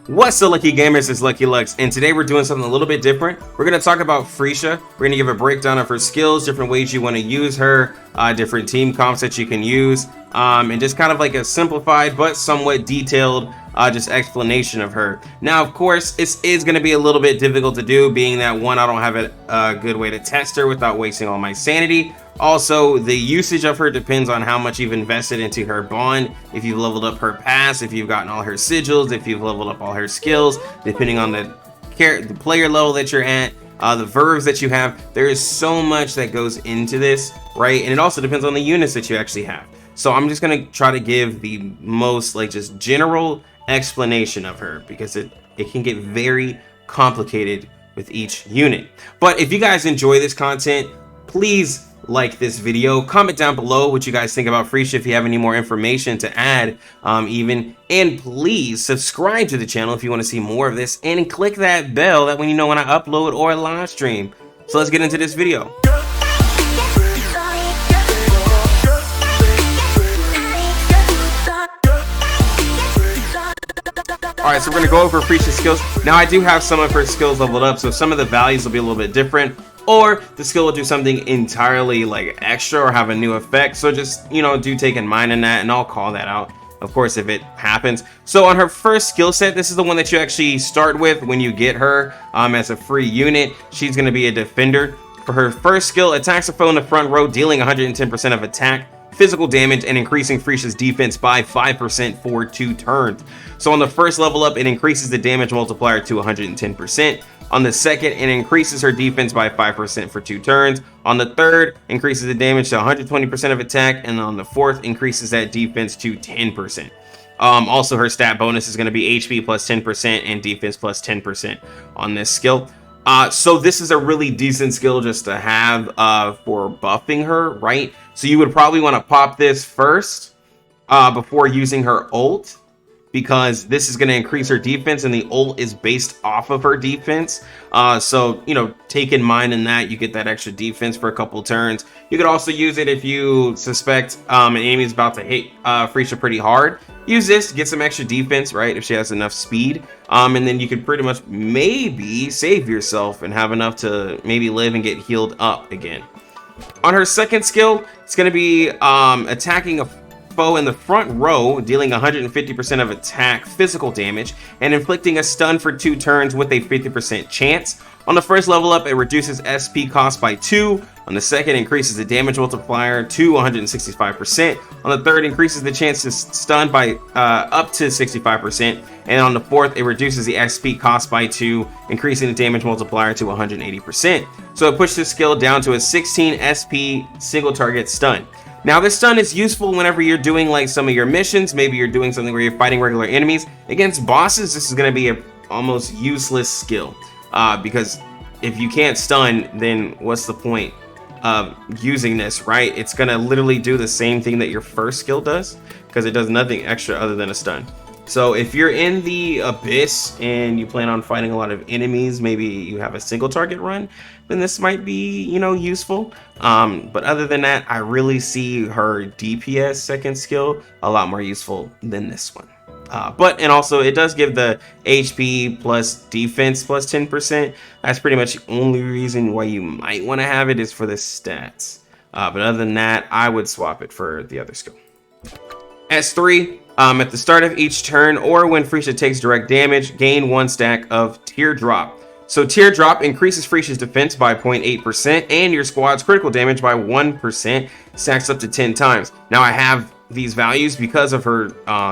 What's up, Lucky Gamers? It's Lucky Lux, and today we're doing something a little bit different. We're going to talk about Freesia. We're going to give a breakdown of her skills, different ways you want to use her, different team comps that you can use, and just kind of like a simplified but somewhat detailed just explanation of her. Now, of course, this is going to be a little bit difficult to do, being that one, I don't have a good way to test her without wasting all my sanity. Also, the usage of her depends on how much you've invested into her bond, if you've leveled up her pass, if you've gotten all her sigils, if you've leveled up all her skills, depending on the player level that you're at, the verves that you have. There is so much that goes into this, right? And it also depends on the units that you actually have. So I'm just going to try to give the most like just general explanation of her, because it can get very complicated with each unit. But if you guys enjoy this content, please like this video, comment down below what you guys think about Freesia if you have any more information to add, and please subscribe to the channel if you want to see more of this, and click that bell that when you know when I upload or live stream. So let's get into this video. Alright, so we're going to go over Freesia's skills. Now, I do have some of her skills leveled up, so some of the values will be a little bit different, or the skill will do something entirely like extra or have a new effect. So just, you know, do take in mind in that, and I'll call that out, of course, if it happens. So on her first skill set, this is the one that you actually start with when you get her as a free unit. She's going to be a defender. For her first skill, attacks a foe in the front row, dealing 110% of attack, physical damage, and increasing Freesia's defense by 5% for 2 turns. So on the first level up, it increases the damage multiplier to 110%. On the second, it increases her defense by 5% for 2 turns. On the third, increases the damage to 120% of attack, and on the fourth, increases that defense to 10%. Also, her stat bonus is going to be HP plus 10% and defense plus 10% on this skill. So this is a really decent skill just to have for buffing her, right? So you would probably want to pop this first before using her ult, because this is going to increase her defense, and the ult is based off of her defense. So, you know, take in mind in that you get that extra defense for a couple turns. You could also use it if you suspect an enemy is about to hit Freesia pretty hard. Use this to get some extra defense, right, if she has enough speed. And then you could pretty much maybe save yourself and have enough to maybe live and get healed up again. On her second skill, it's going to be attacking a foe in the front row, dealing 150% of attack physical damage, and inflicting a stun for 2 turns with a 50% chance. On the first level up, it reduces SP cost by 2. On the second, increases the damage multiplier to 165%. On the third, increases the chance to stun by up to 65%. And on the fourth, it reduces the SP cost by 2, increasing the damage multiplier to 180%. So it pushes the skill down to a 16 SP single target stun. Now, this stun is useful whenever you're doing like some of your missions. Maybe you're doing something where you're fighting regular enemies. Against bosses, this is going to be a almost useless skill, because if you can't stun, then what's the point of using this, right? It's going to literally do the same thing that your first skill does, because it does nothing extra other than a stun. So if you're in the abyss and you plan on fighting a lot of enemies, maybe you have a single target run, then this might be, you know, useful. But other than that, I really see her DPS second skill a lot more useful than this one. And also it does give the HP plus defense plus 10%. That's pretty much the only reason why you might want to have it, is for the stats. But other than that, I would swap it for the other skill. S3, at the start of each turn or when Freesia takes direct damage, gain 1 stack of Teardrop. So Teardrop increases Freesia's defense by 0.8% and your squad's critical damage by 1%, stacks up to 10 times. Now, I have these values because of her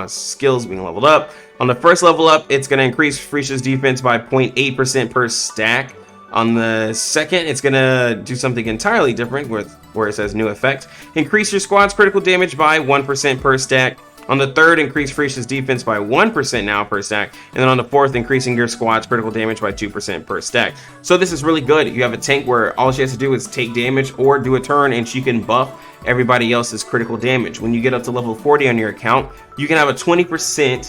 skills being leveled up. On the first level up, it's going to increase Freesia's defense by 0.8% per stack. On the second, it's going to do something entirely different where it says new effect. Increase your squad's critical damage by 1% per stack. On the third, increase Freesia's defense by 1% now per stack. And then on the fourth, increasing your squad's critical damage by 2% per stack. So this is really good. You have a tank where all she has to do is take damage or do a turn, and she can buff everybody else's critical damage. When you get up to level 40 on your account, you can have a 20%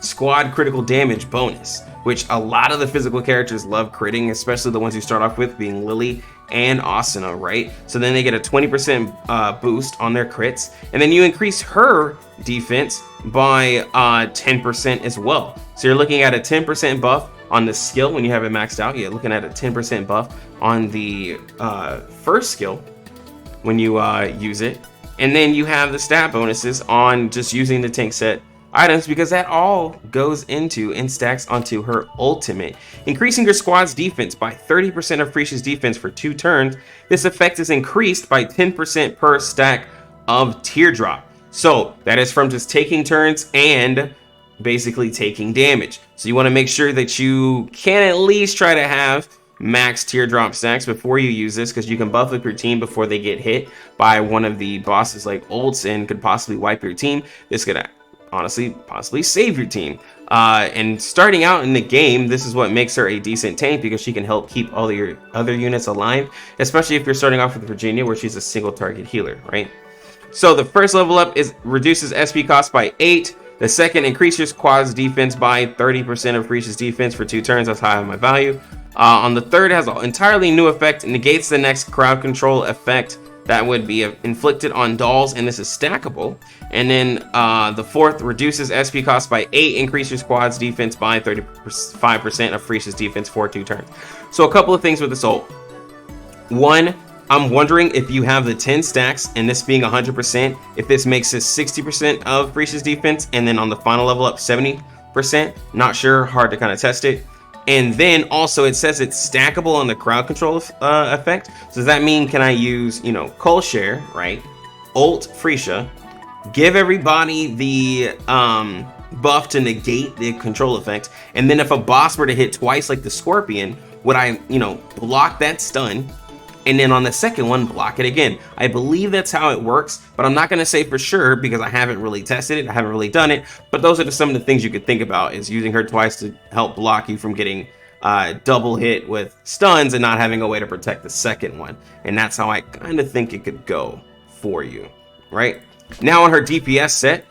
squad critical damage bonus, which a lot of the physical characters love critting, especially the ones you start off with, being Lily and Asuna, right? So then they get a 20% boost on their crits, and then you increase her defense by 10% as well. So you're looking at a 10% buff on the skill when you have it maxed out. You're looking at a 10% buff on the first skill when you use it. And then you have the stat bonuses on just using the tank set items, because that all goes into and stacks onto her ultimate, increasing your squad's defense by 30% of Freesia's defense for 2 turns. This effect is increased by 10% per stack of teardrop. So that is from just taking turns and basically taking damage. So you want to make sure that you can at least try to have max teardrop stacks before you use this, because you can buff up your team before they get hit by one of the bosses like ults and could possibly wipe your team. This could honestly possibly save your team. And starting out in the game, this is what makes her a decent tank, because she can help keep all your other units alive, especially if you're starting off with Virginia, where she's a single target healer, right? So the first level up is reduces SP cost by 8. The second increases your squad's defense by 30% of Freesia's defense for 2 turns. That's high on my value. On the third, has an entirely new effect. It negates the next crowd control effect that would be inflicted on dolls, and this is stackable. And then the fourth reduces SP cost by 8, increase your squad's defense by 35% of Freesia's defense for 2 turns. So a couple of things with this ult. One, I'm wondering if you have the 10 stacks and this being 100%, if this makes this 60% of Freesia's defense, and then on the final level up 70%. Not sure, hard to kind of test it. And then also it says it's stackable on the crowd control effect. So does that mean, can I use, you know, Coal Share, right? Ult Freesia, give everybody the buff to negate the control effect, and then if a boss were to hit twice like the Scorpion, would I, you know, block that stun, and then on the second one block it again? I believe that's how it works, but I'm not going to say for sure because I haven't really tested it, I haven't really done it. But those are just some of the things you could think about, is using her twice to help block you from getting double hit with stuns and not having a way to protect the second one. And that's how I kind of think it could go for you, right? Now on her DPS set,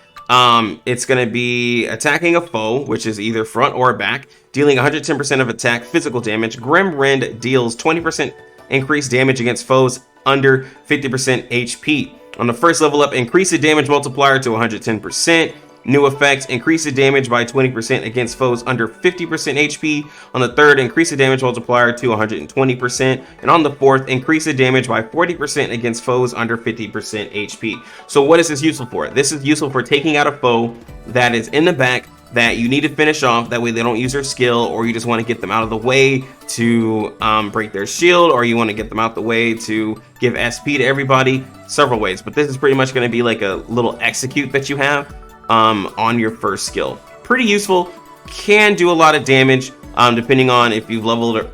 it's going to be attacking a foe, which is either front or back, dealing 110% of attack physical damage. Grim Rend deals 20% increased damage against foes under 50% HP. On the first level up, increase the damage multiplier to 110%. New effect, increase the damage by 20% against foes under 50% HP. On the third, increase the damage multiplier to 120%. And on the fourth, increase the damage by 40% against foes under 50% HP. So what is this useful for? This is useful for taking out a foe that is in the back that you need to finish off. That way they don't use their skill, or you just want to get them out of the way to break their shield, or you want to get them out the way to give SP to everybody. Several ways, but this is pretty much going to be like a little execute that you have on your first skill. Pretty useful, can do a lot of damage depending on if you've leveled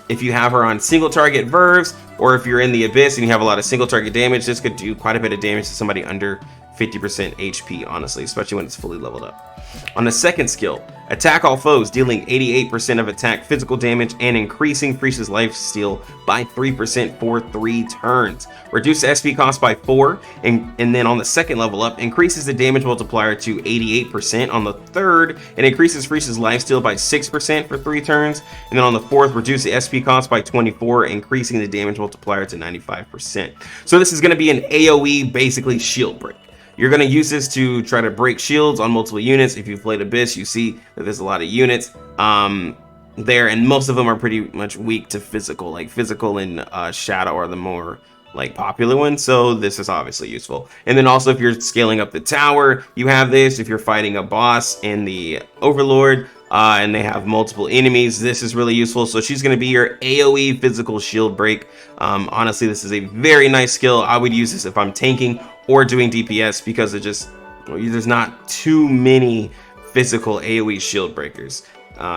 if you have her on single target Verves, or if you're in the Abyss and you have a lot of single target damage. This could do quite a bit of damage to somebody under 50% HP, honestly, especially when it's fully leveled up. On the second skill, attack all foes, dealing 88% of attack physical damage and increasing Freesia's lifesteal by 3% for 3 turns. Reduce SP cost by 4, and then on the second level up, increases the damage multiplier to 88%. On the third, it increases Freesia's lifesteal by 6% for 3 turns. And then on the fourth, reduce the SP cost by 24, increasing the damage multiplier to 95%. So this is going to be an AoE, basically shield break. You're going to use this to try to break shields on multiple units. If you've played Abyss, you see that there's a lot of units there, and most of them are pretty much weak to physical. Like physical and Shadow are the more like popular ones, so this is obviously useful. And then also if you're scaling up the tower, you have this. If you're fighting a boss in the Overlord and they have multiple enemies, this is really useful. So she's going to be your AoE physical shield break. Honestly, this is a very nice skill. I would use this if I'm tanking or doing DPS, because it just, there's not too many physical AoE shield breakers.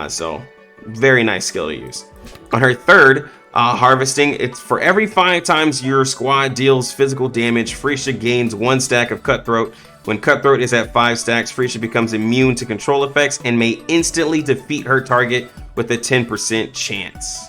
So very nice skill to use. On her third, harvesting, it's for every 5 times your squad deals physical damage, Freesia gains 1 stack of Cutthroat. When Cutthroat is at 5 stacks, Freesia becomes immune to control effects and may instantly defeat her target with a 10% chance.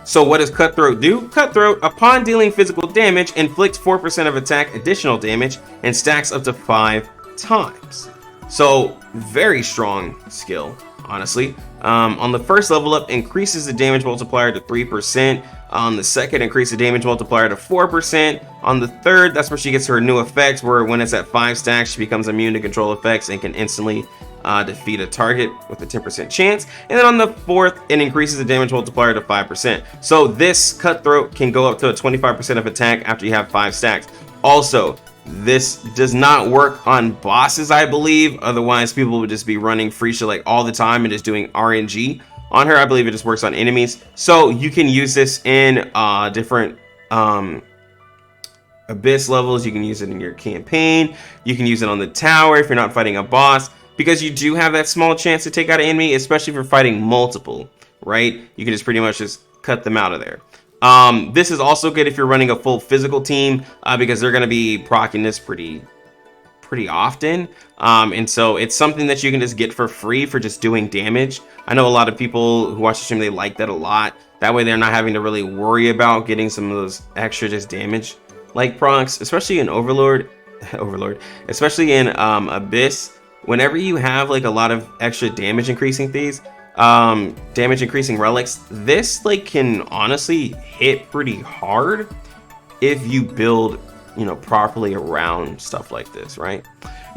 So what does Cutthroat do? Cutthroat, upon dealing physical damage, inflicts 4% of attack additional damage and stacks up to 5 times. So very strong skill, honestly. On the first level up, increases the damage multiplier to 3%. On the second, increase the damage multiplier to 4%. On the third, that's where she gets her new effects, where when it's at 5 stacks, she becomes immune to control effects and can instantly defeat a target with a 10% chance. And then on the fourth, it increases the damage multiplier to 5%. So this Cutthroat can go up to a 25% of attack after you have 5 stacks. Also, this does not work on bosses, I believe. Otherwise, people would just be running Freesia like all the time and just doing RNG on her. I believe it just works on enemies. So you can use this in different Abyss levels. You can use it in your campaign. You can use it on the tower if you're not fighting a boss, because you do have that small chance to take out an enemy, especially if you're fighting multiple, right? You can just pretty much just cut them out of there. This is also good if you're running a full physical team, because they're going to be proccing this pretty often. And so it's something that you can just get for free for just doing damage. I know a lot of people who watch the stream, they like that a lot. That way they're not having to really worry about getting some of those extra just damage like procs, especially in Overlord, especially in Abyss. Whenever you have like a lot of extra damage increasing things, damage increasing relics, this like can honestly hit pretty hard if you build, you know, properly around stuff like this, right?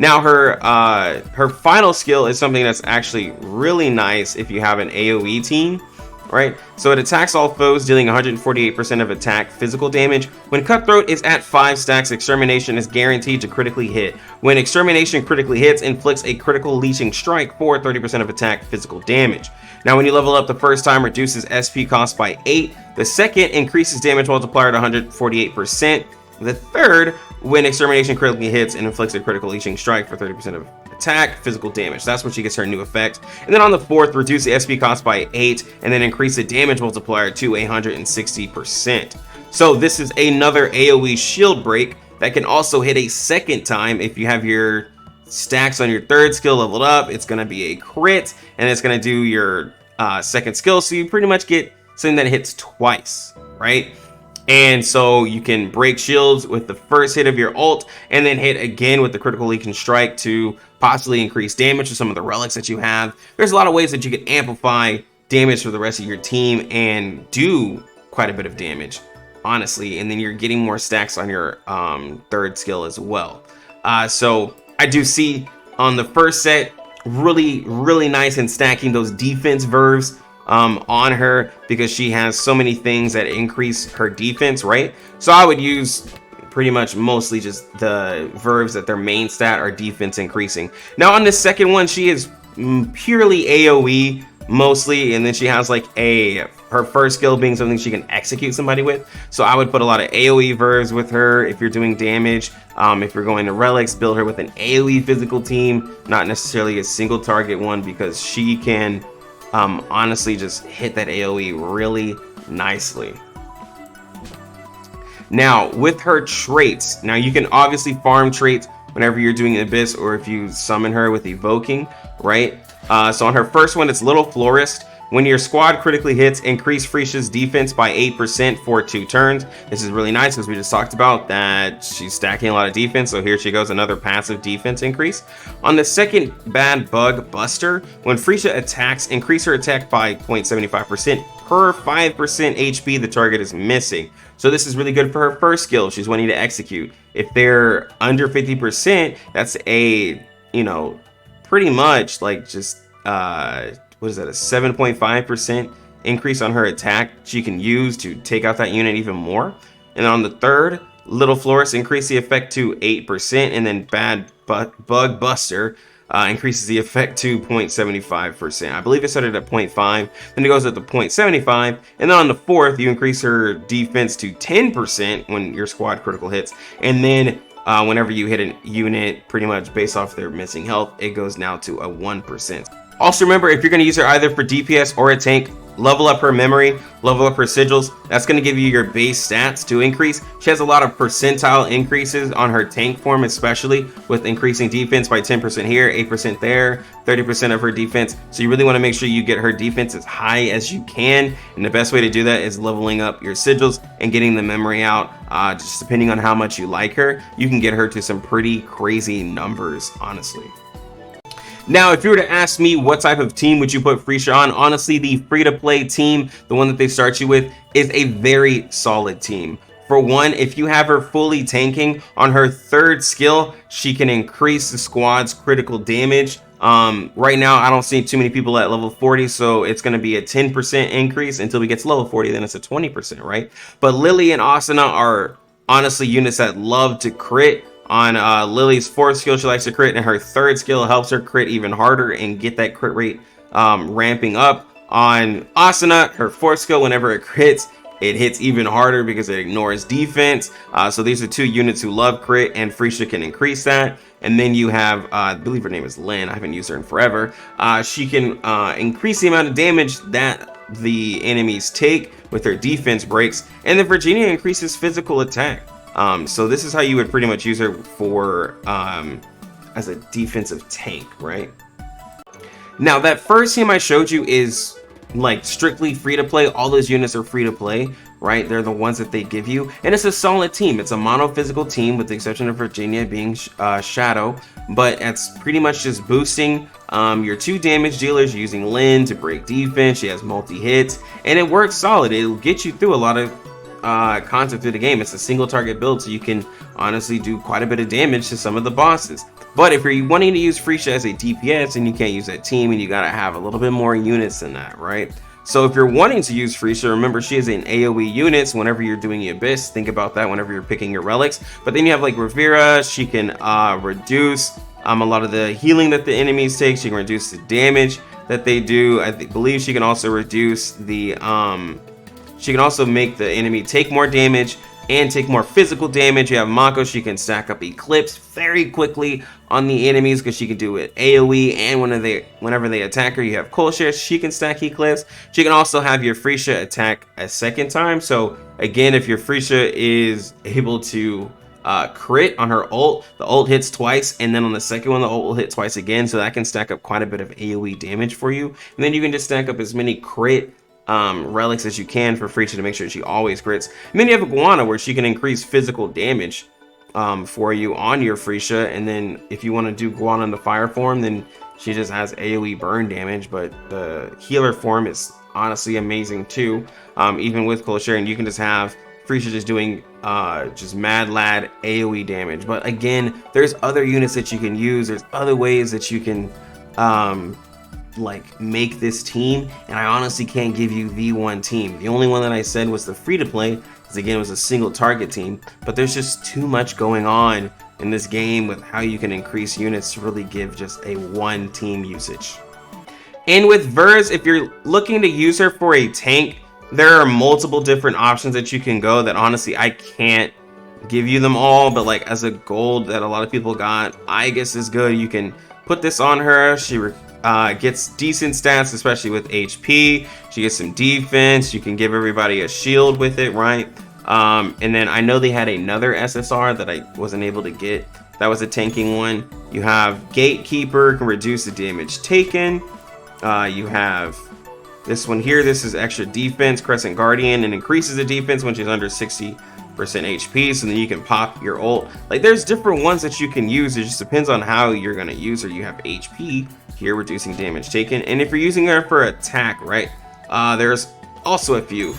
Now her final skill is something that's actually really nice if you have an AoE team, right? So it attacks all foes, dealing 148% of attack physical damage. When Cutthroat is at 5 stacks, Extermination is guaranteed to critically hit. When Extermination critically hits, inflicts a critical leeching strike for 30% of attack physical damage. Now when you level up the first time, reduces SP cost by 8. The second increases damage multiplier to 148%. The third, when Extermination critically hits and inflicts a critical leeching strike for 30% of attack physical damage. That's when she gets her new effect. And then on the fourth, reduce the SP cost by 8 and then increase the damage multiplier to 160%. So this is another AoE shield break that can also hit a second time. If you have your stacks on your third skill leveled up, it's going to be a crit and it's going to do your second skill. So you pretty much get something that hits twice, right? And so you can break shields with the first hit of your ult and then hit again with the critical leeching strike to possibly increase damage to some of the relics that you have. There's a lot of ways that you can amplify damage for the rest of your team and do quite a bit of damage, honestly. And then you're getting more stacks on your third skill as well. So I do see on the first set, really nice in stacking those defense verves on her, because she has so many things that increase her defense, right? So I would use pretty much mostly just the verves that their main stat are defense increasing. Now on this second one, she is purely AoE mostly, and then she has like her first skill being something she can execute somebody with. So I would put a lot of AoE verves with her if you're doing damage. If you're going to relics, build her with an AoE physical team, not necessarily a single target one, because she can honestly just hit that AoE really nicely. Now with her traits, now you can obviously farm traits whenever you're doing Abyss or if you summon her with evoking, right? So on her first one, it's Little Florist. When your squad critically hits, increase Freesia's defense by 8% for 2 turns. This is really nice because we just talked about that she's stacking a lot of defense. So here she goes, another passive defense increase. On the second, Bad Bug Buster. When Freesia attacks, increase her attack by 0.75% per 5% HP the target is missing. So this is really good for her first skill she's wanting to execute. If they're under 50%, that's a, you know, pretty much like just what is that, a 7.5% increase on her attack she can use to take out that unit even more. And on the third, Little Florist, increase the effect to 8%, and then Bad Bug Buster increases the effect to 0.75%. I believe it started at 0.5, then it goes up to 0.75, and then on the fourth, you increase her defense to 10% when your squad critical hits, and then whenever you hit a unit, pretty much based off their missing health, it goes now to a 1%. Also remember, if you're going to use her either for DPS or a tank, level up her memory, level up her sigils. That's going to give you your base stats to increase. She has a lot of percentile increases on her tank form, especially with increasing defense by 10% here, 8% there, 30% of her defense. So you really want to make sure you get her defense as high as you can. And the best way to do that is leveling up your sigils and getting the memory out. Just depending on how much you like her, you can get her to some pretty crazy numbers, honestly. Now, if you were to ask me what type of team would you put Freesia on, honestly, the free-to-play team, the one that they start you with, is a very solid team. For one, if you have her fully tanking, on her third skill, she can increase the squad's critical damage. Right now, I don't see too many people at level 40, so it's going to be a 10% increase until we get to level 40, then it's a 20%, right? But Lily and Asuna are honestly units that love to crit. On Lily's fourth skill, she likes to crit, and her third skill helps her crit even harder and get that crit rate ramping up. On Asuna, her fourth skill, whenever it crits, it hits even harder because it ignores defense. So these are two units who love crit, and Freesia can increase that. And then you have, I believe her name is Lynn. I haven't used her in forever. She can increase the amount of damage that the enemies take with her defense breaks. And then Virginia increases physical attack. So this is how you would pretty much use her for as a defensive tank, right? Now that first team I showed you is like strictly free to play. All those units are free to play, right? They're the ones that they give you, and it's a solid team. It's a mono physical team with the exception of Virginia being Shadow, but it's pretty much just boosting your 2 damage dealers using Lynn to break defense. She has multi hits, and it works solid. It'll get you through a lot of content through the game. It's a single target build, so you can honestly do quite a bit of damage to some of the bosses. But if you're wanting to use Freesia as a DPS, and you can't use that team, and you gotta have a little bit more units than that, right? So if you're wanting to use Freesia, remember she is an AoE unit, so whenever you're doing Abyss, think about that whenever you're picking your relics. But then you have like Rivera, she can reduce a lot of the healing that the enemies take. She can reduce the damage that they do. I believe she can also reduce the she can also make the enemy take more damage and take more physical damage. You have Mako, she can stack up Eclipse very quickly on the enemies because she can do it AoE, and whenever they attack her, you have Kolshare, she can stack Eclipse. She can also have your Freesia attack a second time. So again, if your Freesia is able to crit on her ult, the ult hits twice, and then on the second one, the ult will hit twice again. So that can stack up quite a bit of AoE damage for you. And then you can just stack up as many crit relics as you can for Freesia to make sure she always crits. And then you have Iguana, where she can increase physical damage for you on your Freesia. And then if you want to do Iguana in the fire form, then she just has AoE burn damage. But the healer form is honestly amazing too, even with Kolshare, and you can just have Freesia just doing just mad lad AoE damage. But again, there's other units that you can use. There's other ways that you can like make this team, and I honestly can't give you the one team. The only one that I said was the free to play, because again it was a single target team. But there's just too much going on in this game with how you can increase units to really give just a one team usage. And with Verves, if you're looking to use her for a tank, there are multiple different options that you can go that honestly I can't give you them all, but like as a gold that a lot of people got, I guess is good. You can put this on her. She gets decent stats, especially with HP. She gets some defense. You can give everybody a shield with it, right? And then I know they had another SSR that I wasn't able to get. That was a tanking one. You have Gatekeeper, can reduce the damage taken. You have this one here. This is extra defense, Crescent Guardian, and increases the defense when she's under 60% HP, so then you can pop your ult. Like there's different ones that you can use. It just depends on how you're gonna use her. You have HP here, reducing damage taken, and if you're using her for attack, right, there's also a few.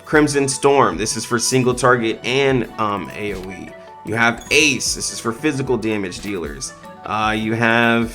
Crimson Storm, this is for single target and AoE. You have Ace, this is for physical damage dealers. You have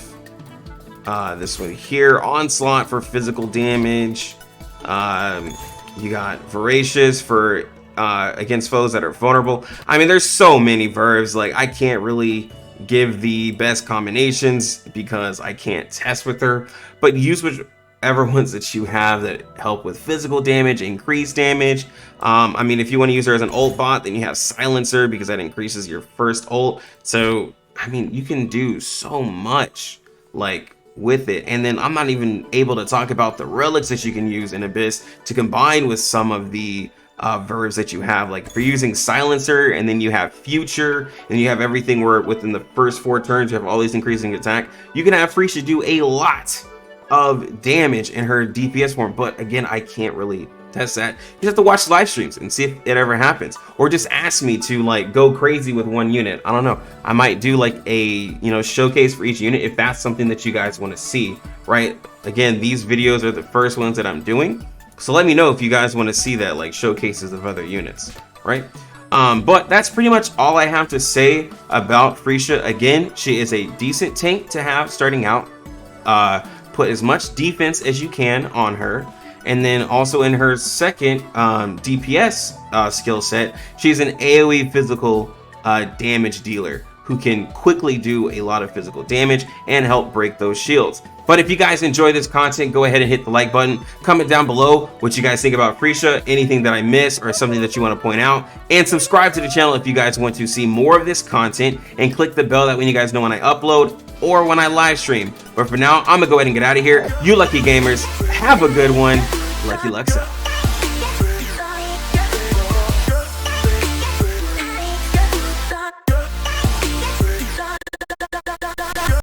this one here, Onslaught, for physical damage. You got Voracious for against foes that are vulnerable. I mean, there's so many Verves, like I can't really give the best combinations because I can't test with her, but use whichever ones that you have that help with physical damage, increase damage. I mean, if you want to use her as an ult bot, then you have Silencer because that increases your first ult. So I mean, you can do so much like with it. And then I'm not even able to talk about the relics that you can use in Abyss to combine with some of the Verves that you have. Like if you're using Silencer, and then you have Future, and you have everything where within the first 4 turns you have all these increasing attack, you can have Freesia do a lot of damage in her DPS form. But again, I can't really test that. You just have to watch live streams and see if it ever happens, or just ask me to like go crazy with one unit. I don't know, I might do like a showcase for each unit if that's something that you guys want to see, right? Again, these videos are the first ones that I'm doing, so let me know if you guys want to see that, like showcases of other units, right? But that's pretty much all I have to say about Freesia. Again, she is a decent tank to have starting out. Put as much defense as you can on her. And then also in her second DPS skill set, she's an AoE physical damage dealer who can quickly do a lot of physical damage and help break those shields. But if you guys enjoy this content, go ahead and hit the like button. Comment down below what you guys think about Freesia, anything that I missed or something that you want to point out. And subscribe to the channel if you guys want to see more of this content. And click the bell that way you guys know when I upload or when I live stream. But for now, I'm going to go ahead and get out of here. You lucky gamers, have a good one. Lucky Lux out.